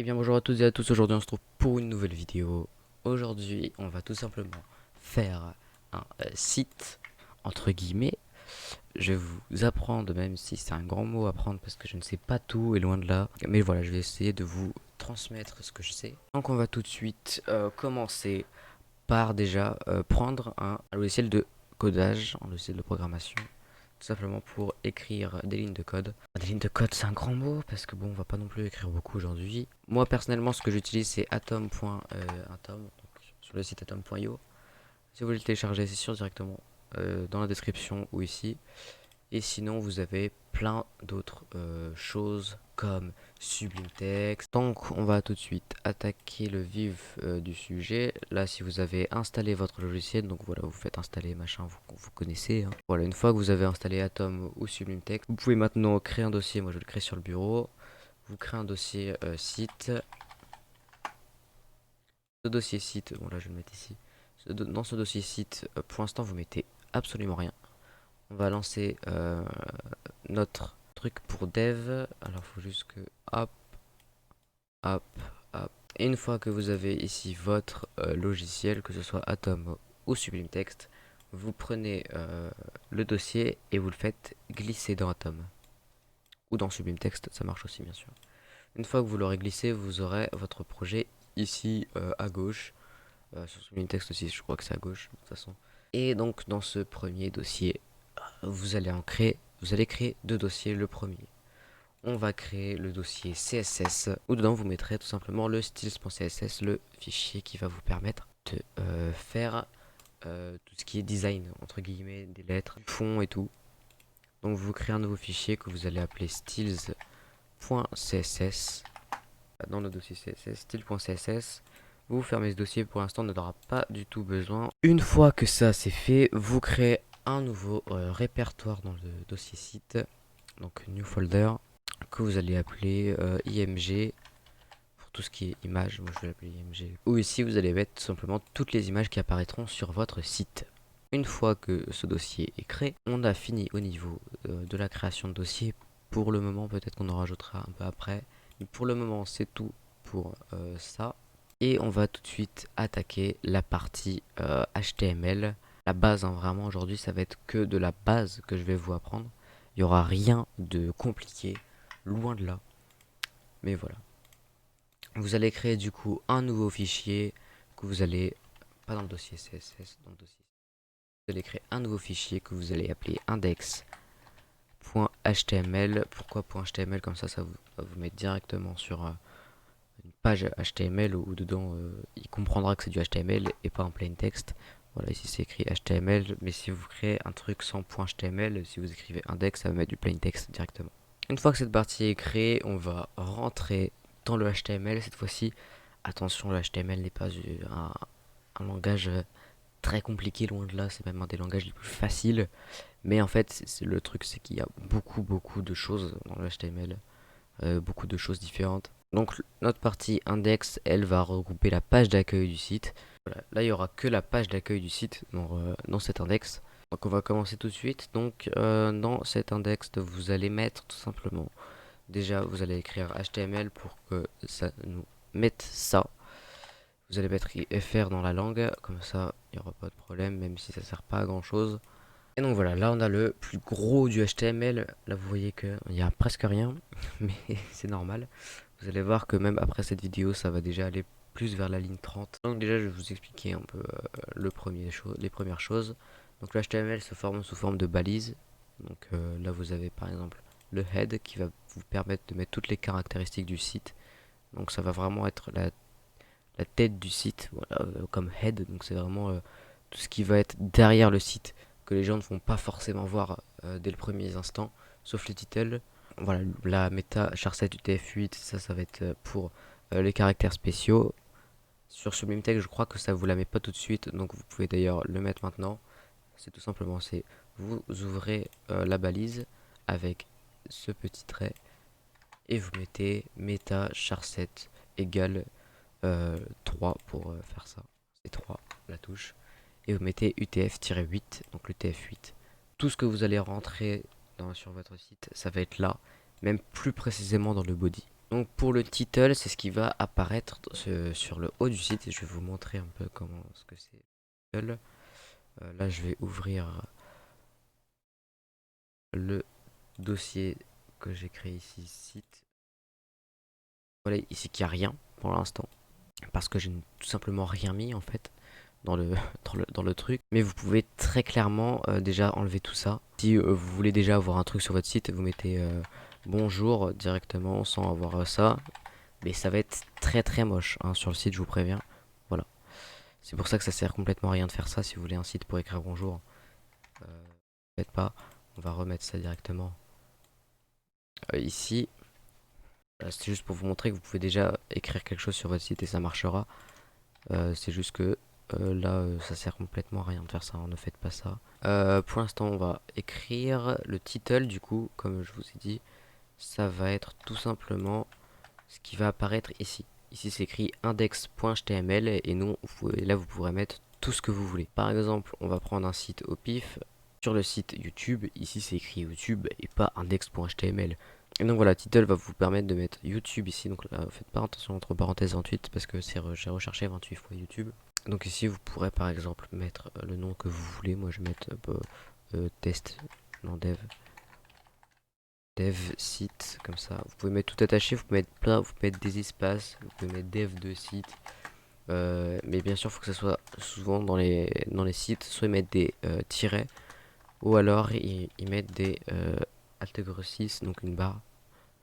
Eh bien bonjour à toutes et à tous, aujourd'hui on se trouve pour une nouvelle vidéo. Aujourd'hui on va tout simplement faire un site, entre guillemets. Je vais vous apprendre, même si c'est un grand mot à apprendre parce que je ne sais pas tout et loin de là. Mais voilà, je vais essayer de vous transmettre ce que je sais. Donc on va tout de suite commencer par déjà prendre un logiciel de codage, un logiciel de programmation. Tout simplement pour écrire des lignes de code. Des lignes de code, c'est un grand mot parce que bon, on va pas non plus écrire beaucoup aujourd'hui. Moi personnellement, ce que j'utilise c'est atom, donc sur le site atom.io. Si vous voulez le télécharger, c'est sûr directement dans la description ou ici. Et sinon, vous avez plein d'autres choses comme Sublime Text. Donc, on va tout de suite attaquer le vif du sujet. Là, si vous avez installé votre logiciel, donc voilà, vous faites installer machin, vous connaissez, hein. Voilà, une fois que vous avez installé Atom ou Sublime Text, vous pouvez maintenant créer un dossier. Moi, je vais le créer sur le bureau. Vous créez un dossier site. Ce dossier site, bon là, je vais le mettre ici. Dans ce dossier site, pour l'instant, vous mettez absolument rien. On va lancer notre truc pour dev. Alors, faut juste que hop, hop, hop. Et une fois que vous avez ici votre logiciel, que ce soit Atom ou Sublime Text, vous prenez le dossier et vous le faites glisser dans Atom. Ou dans Sublime Text, ça marche aussi bien sûr. Une fois que vous l'aurez glissé, vous aurez votre projet ici à gauche. Sur Sublime Text aussi, je crois que c'est à gauche de toute façon. Et donc dans ce premier dossier, vous allez créer deux dossiers. Le premier, on va créer le dossier CSS où dedans vous mettrez tout simplement le styles.css, le fichier qui va vous permettre de faire tout ce qui est design, entre guillemets, des lettres, du fond et tout. Donc vous créez un nouveau fichier que vous allez appeler styles.css. Dans le dossier CSS, style.css, vous fermez ce dossier, pour l'instant on n'en aura pas du tout besoin. Une fois que ça c'est fait, vous créez un nouveau répertoire dans le dossier site, donc new folder, que vous allez appeler img pour tout ce qui est image. Moi je vais l'appeler img. Ou ici vous allez mettre tout simplement toutes les images qui apparaîtront sur votre site. Une fois que ce dossier est créé, on a fini au niveau de la création de dossier. Pour le moment, peut-être qu'on en rajoutera un peu après. Mais pour le moment, c'est tout pour ça. Et on va tout de suite attaquer la partie HTML. La base, hein, vraiment, aujourd'hui, ça va être que de la base que je vais vous apprendre. Il n'y aura rien de compliqué, loin de là. Mais voilà. Vous allez créer du coup un nouveau fichier que vous allez, pas dans le dossier CSS, dans le dossier. Vous allez créer un nouveau fichier que vous allez appeler index.html. Pourquoi .html? Comme ça va vous mettre directement sur une page HTML où dedans il comprendra que c'est du HTML et pas un plain text. Voilà, ici c'est écrit HTML, mais si vous créez un truc sans .html, si vous écrivez index, ça va mettre du plain text directement. Une fois que cette partie est créée, on va rentrer dans le HTML cette fois-ci. Attention, le HTML n'est pas un langage très compliqué, loin de là, c'est même un des langages les plus faciles. Mais en fait, le truc, c'est qu'il y a beaucoup de choses dans le HTML, beaucoup de choses différentes. Donc notre partie index, elle va regrouper la page d'accueil du site. Voilà. Là, il y aura que la page d'accueil du site dans cet index. Donc on va commencer tout de suite. Donc dans cet index, vous allez mettre tout simplement, déjà vous allez écrire HTML pour que ça nous mette ça. Vous allez mettre FR dans la langue, comme ça il n'y aura pas de problème, même si ça sert pas à grand chose. Et donc voilà, là on a le plus gros du HTML. Là vous voyez qu'il n'y a presque rien, mais c'est normal. Vous allez voir que même après cette vidéo, ça va déjà aller plus vers la ligne 30. Donc déjà je vais vous expliquer un peu les premières choses. Donc le HTML se forme sous forme de balises. Donc là vous avez par exemple le head qui va vous permettre de mettre toutes les caractéristiques du site. Donc ça va vraiment être la tête du site, voilà, comme head. Donc c'est vraiment tout ce qui va être derrière le site que les gens ne vont pas forcément voir dès le premier instant, sauf les titles. Voilà, la méta char7 UTF-8, ça va être pour les caractères spéciaux. Sur Sublime Text, je crois que ça vous la met pas tout de suite, donc vous pouvez d'ailleurs le mettre maintenant. C'est tout simplement, c'est vous ouvrez la balise avec ce petit trait et vous mettez méta char7 égale 3 pour faire ça. C'est 3 la touche. Et vous mettez UTF-8, donc l'UTF-8. Tout ce que vous allez rentrer sur votre site, ça va être là, même plus précisément dans le body. Donc pour le title, c'est ce qui va apparaître sur le haut du site et je vais vous montrer un peu comment ce que c'est. Le title. Là, je vais ouvrir le dossier que j'ai créé ici, site. Voilà, ici qu'il n'y a rien pour l'instant parce que je n'ai tout simplement rien mis en fait dans le, dans le truc. Mais vous pouvez très clairement déjà enlever tout ça. Si vous voulez déjà avoir un truc sur votre site, vous mettez bonjour directement sans avoir ça. Mais ça va être très très moche hein, sur le site, je vous préviens. Voilà. C'est pour ça que ça sert complètement à rien de faire ça si vous voulez un site pour écrire bonjour. Faites pas. On va remettre ça directement ici. C'est juste pour vous montrer que vous pouvez déjà écrire quelque chose sur votre site et ça marchera. C'est juste que là, ça sert complètement à rien de faire ça, hein, ne faites pas ça. Pour l'instant, on va écrire le title, du coup, comme je vous ai dit, ça va être tout simplement ce qui va apparaître ici. Ici, c'est écrit index.html et non, là, vous pourrez mettre tout ce que vous voulez. Par exemple, on va prendre un site au pif. Sur le site YouTube, ici, c'est écrit YouTube et pas index.html. Et donc voilà, title va vous permettre de mettre YouTube ici. Donc là, faites pas attention entre parenthèses 28 parce que j'ai recherché 28 fois YouTube. Donc ici, vous pourrez par exemple mettre le nom que vous voulez. Moi, je vais mettre test, non dev site comme ça. Vous pouvez mettre tout attaché. Vous pouvez mettre plein, vous pouvez mettre des espaces. Vous pouvez mettre dev de site. Mais bien sûr, il faut que ça soit souvent dans les sites. Soit ils mettent des tirets ou alors ils mettent des alt 6, donc une barre.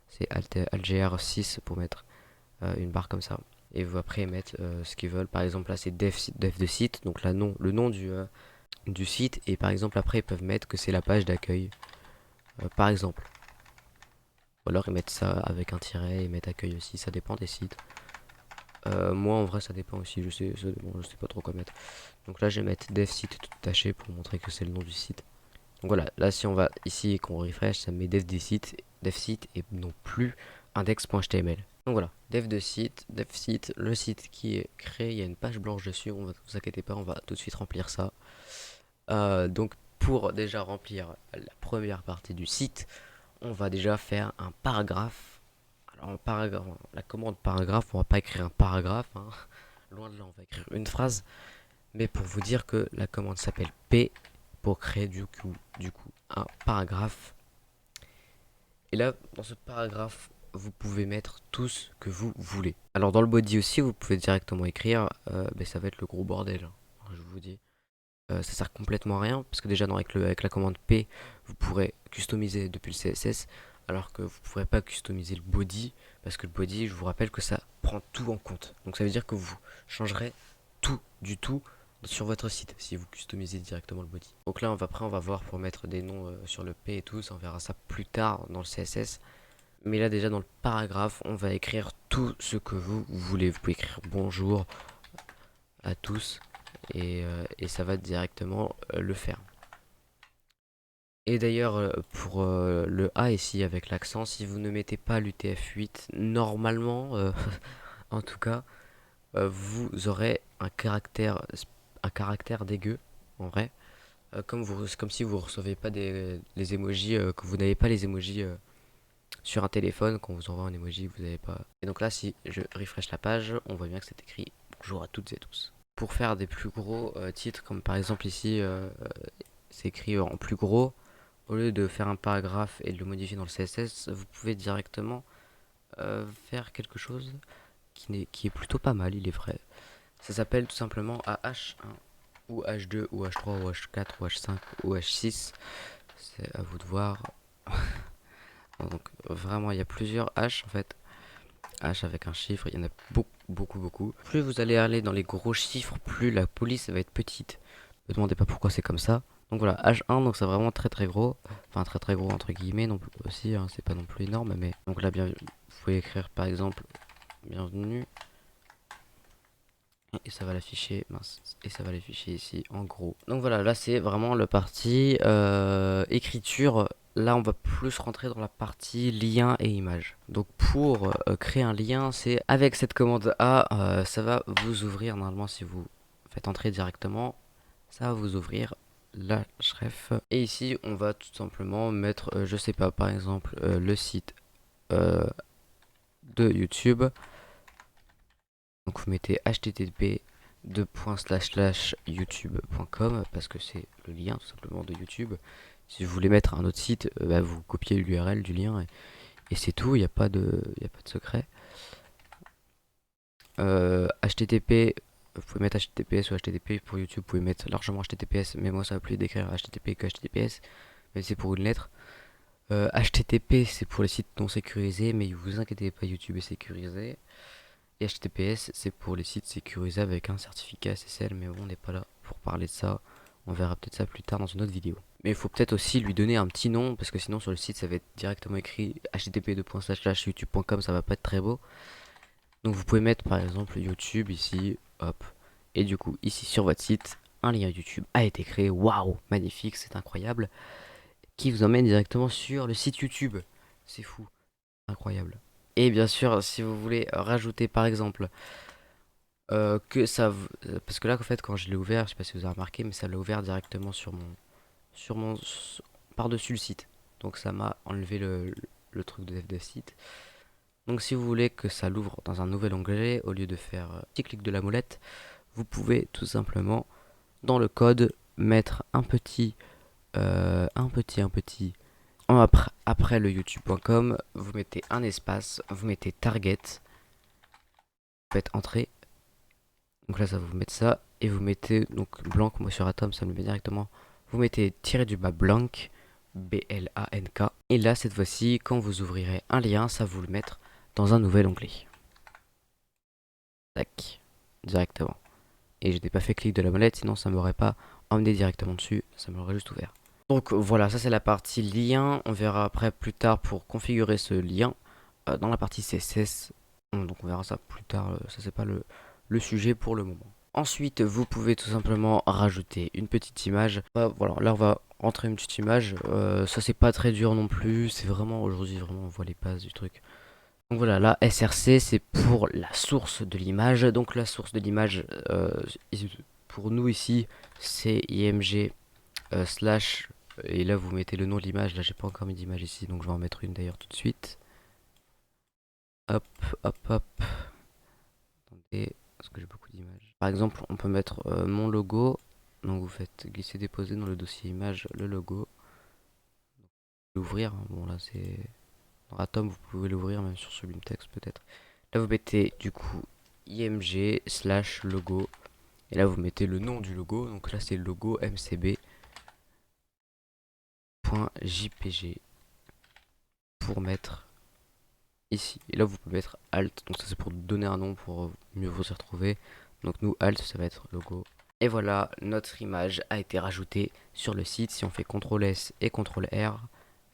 C'est altgr 6 pour mettre une barre comme ça. Et vous après mettre ce qu'ils veulent. Par exemple là c'est dev de site, donc là non, le nom du site. Et par exemple après ils peuvent mettre que c'est la page d'accueil. Par exemple. Ou alors ils mettent ça avec un tiret, ils mettent accueil aussi, ça dépend des sites. Moi en vrai ça dépend aussi, bon, je sais pas trop quoi mettre. Donc là je vais mettre dev site tout attaché pour montrer que c'est le nom du site. Donc voilà, là si on va ici et qu'on refresh, ça met dev site et non plus index.html. Donc voilà, dev site, le site qui est créé, il y a une page blanche dessus, on va, vous inquiétez pas, on va tout de suite remplir ça. Donc pour déjà remplir la première partie du site, on va déjà faire un paragraphe. Alors en paragraphe, la commande paragraphe, on va pas écrire un paragraphe, hein. Loin de là, on va écrire une phrase. Mais pour vous dire que la commande s'appelle P pour créer du coup un paragraphe. Et là, dans ce paragraphe, vous pouvez mettre tout ce que vous voulez. Alors dans le body aussi, vous pouvez directement écrire, mais ça va être le gros bordel, hein, je vous dis. Ça sert complètement à rien, parce que déjà avec la commande P, vous pourrez customiser depuis le CSS, alors que vous ne pourrez pas customiser le body, parce que le body, je vous rappelle que ça prend tout en compte. Donc ça veut dire que vous changerez tout du tout sur votre site si vous customisez directement le body. Donc là après on va voir pour mettre des noms sur le P et tout, ça on verra ça plus tard dans le CSS. Mais là déjà dans le paragraphe on va écrire tout ce que vous voulez. Vous pouvez écrire bonjour à tous et ça va directement le faire. Et d'ailleurs pour le A ici avec l'accent, si vous ne mettez pas l'UTF-8 normalement en tout cas vous aurez un caractère dégueu en vrai. Comme si vous recevez pas les emojis, que vous n'avez pas les emojis sur un téléphone, quand vous envoie un emoji, vous n'avez pas. Et donc là, si je refresh la page, on voit bien que c'est écrit bonjour à toutes et tous. Pour faire des plus gros titres, comme par exemple ici, c'est écrit en plus gros, au lieu de faire un paragraphe et de le modifier dans le CSS, vous pouvez directement faire quelque chose qui est plutôt pas mal, il est vrai. Ça s'appelle tout simplement AH1 ou H2 ou H3 ou H4 ou H5 ou H6. C'est à vous de voir. Donc vraiment il y a plusieurs H en fait. H avec un chiffre, il y en a beaucoup beaucoup beaucoup. Plus vous allez aller dans les gros chiffres, plus la police va être petite. Ne me demandez pas pourquoi c'est comme ça. Donc voilà, H1, donc c'est vraiment très très gros. Enfin très très gros entre guillemets non plus aussi, hein, c'est pas non plus énorme mais. Donc là bien vous pouvez écrire par exemple bienvenue. Et ça va l'afficher, mince, et ça va l'afficher ici en gros. Donc voilà, là c'est vraiment le parti écriture. Là on va plus rentrer dans la partie lien et image. Donc pour créer un lien, c'est avec cette commande A, ça va vous ouvrir normalement si vous faites entrer directement, ça va vous ouvrir la href. Et ici on va tout simplement mettre, je sais pas, par exemple le site de YouTube. Donc vous mettez http://youtube.com parce que c'est le lien tout simplement de YouTube. Si vous voulez mettre un autre site, bah, vous copiez l'URL du lien et c'est tout, il n'y a pas de secret. HTTP, vous pouvez mettre HTTPS ou HTTP pour YouTube, vous pouvez mettre largement HTTPS, mais moi ça va plus d'écrire HTTP que HTTPS, mais c'est pour une lettre. HTTP c'est pour les sites non sécurisés, mais vous inquiétez pas, YouTube est sécurisé. Et HTTPS c'est pour les sites sécurisés avec un certificat SSL, mais bon, on n'est pas là pour parler de ça. On verra peut-être ça plus tard dans une autre vidéo. Mais il faut peut-être aussi lui donner un petit nom, parce que sinon sur le site ça va être directement écrit http://youtube.com, ça va pas être très beau. Donc vous pouvez mettre par exemple YouTube ici, hop. Et du coup ici sur votre site, un lien YouTube a été créé. Waouh, magnifique, c'est incroyable. Qui vous emmène directement sur le site YouTube. C'est fou, incroyable. Et bien sûr, si vous voulez rajouter par exemple parce que là en fait quand je l'ai ouvert, je sais pas si vous avez remarqué, mais ça l'a ouvert directement sur mon par-dessus le site. Donc ça m'a enlevé le truc de site. Donc si vous voulez que ça l'ouvre dans un nouvel onglet, au lieu de faire petit clic de la molette, vous pouvez tout simplement dans le code mettre après le youtube.com, vous mettez un espace, vous mettez target, vous faites entrée. Donc là ça va vous mettre ça et vous mettez donc blanc, moi sur Atom ça me le met directement. Vous mettez tiré du bas blanc, BLANK. Et là cette fois-ci quand vous ouvrirez un lien, ça va vous le mettre dans un nouvel onglet. Tac, directement. Et je n'ai pas fait clic de la molette, sinon ça m'aurait pas emmené directement dessus, ça m'aurait juste ouvert. Donc voilà, ça c'est la partie lien. On verra après plus tard pour configurer ce lien dans la partie CSS. Donc on verra ça plus tard, ça c'est pas le sujet pour le moment. Ensuite, vous pouvez tout simplement rajouter une petite image. Voilà, là on va rentrer une petite image. Ça c'est pas très dur non plus. C'est vraiment aujourd'hui vraiment on voit les bases du truc. Donc voilà, là SRC c'est pour la source de l'image. Donc la source de l'image pour nous ici c'est img slash et là vous mettez le nom de l'image. Là j'ai pas encore mis d'image ici donc je vais en mettre une d'ailleurs tout de suite. Hop hop hop. Attendez parce que j'ai beaucoup d'images. Par exemple on peut mettre mon logo. Donc vous faites glisser déposer dans le dossier image le logo. L'ouvrir. Bon là c'est dans Atom vous pouvez l'ouvrir même sur Sublime Text peut-être. Là vous mettez du coup img slash logo. Et là vous mettez le nom du logo. Donc là c'est le logo mcb.jpg pour mettre ici. Et là vous pouvez mettre alt. Donc ça c'est pour donner un nom pour mieux vous y retrouver. Donc nous alt ça va être logo. Et voilà, notre image a été rajoutée sur le site. Si on fait CTRL S et CTRL R,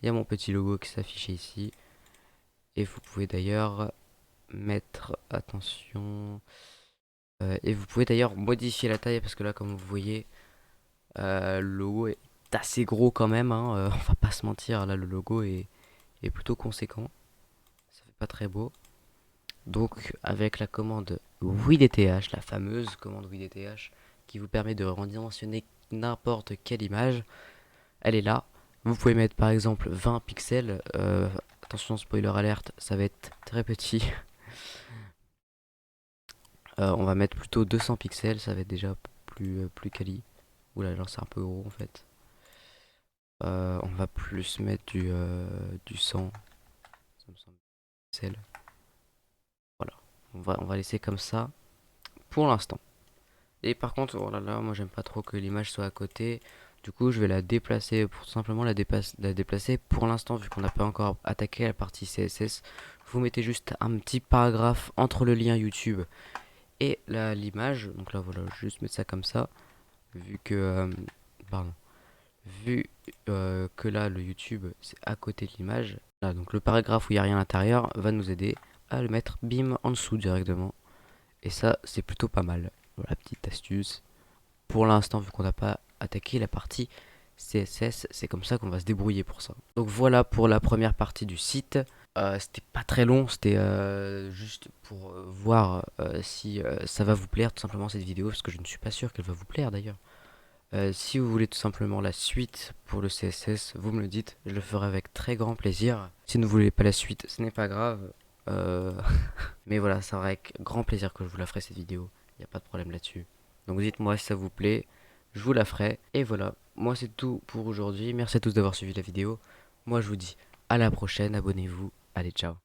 il y a mon petit logo qui s'affiche ici. Et vous pouvez d'ailleurs mettre, attention, et vous pouvez d'ailleurs modifier la taille parce que là comme vous voyez, le logo est assez gros quand même, hein, on va pas se mentir, là le logo est plutôt conséquent. Ça fait pas très beau. Donc avec la commande WIDTH, la fameuse commande WIDTH qui vous permet de redimensionner n'importe quelle image, elle est là. Vous pouvez mettre par exemple 20 pixels. Attention, spoiler alerte, ça va être très petit. On va mettre plutôt 200 pixels, ça va être déjà plus quali. Oula, alors c'est un peu gros en fait. On va plus mettre du 100. Ça me semble pixels. Voilà, on va laisser comme ça pour l'instant. Et par contre, oh là là, moi j'aime pas trop que l'image soit à côté. Du coup, je vais la déplacer pour simplement la déplacer. Pour l'instant, vu qu'on n'a pas encore attaqué la partie CSS, vous mettez juste un petit paragraphe entre le lien YouTube et l'image. Donc là, voilà, je vais juste mettre ça comme ça. Vu que, pardon, vu que là, le YouTube, c'est à côté de l'image. Là, donc le paragraphe où il n'y a rien à l'intérieur va nous aider à le mettre, bim, en dessous directement. Et ça, c'est plutôt pas mal. Voilà, petite astuce. Pour l'instant, vu qu'on n'a pas attaqué la partie CSS, c'est comme ça qu'on va se débrouiller pour ça. Donc voilà pour la première partie du site. C'était pas très long, c'était juste pour voir si ça va vous plaire tout simplement cette vidéo, parce que je ne suis pas sûr qu'elle va vous plaire d'ailleurs. Si vous voulez tout simplement la suite pour le CSS, vous me le dites, je le ferai avec très grand plaisir. Si vous ne voulez pas la suite, ce n'est pas grave. Euh, Mais voilà, ça sera avec grand plaisir que je vous la ferai cette vidéo. Il n'y a pas de problème là-dessus. Donc dites-moi si ça vous plaît, je vous la ferai. Et voilà, moi c'est tout pour aujourd'hui. Merci à tous d'avoir suivi la vidéo. Moi je vous dis à la prochaine, abonnez-vous. Allez, ciao.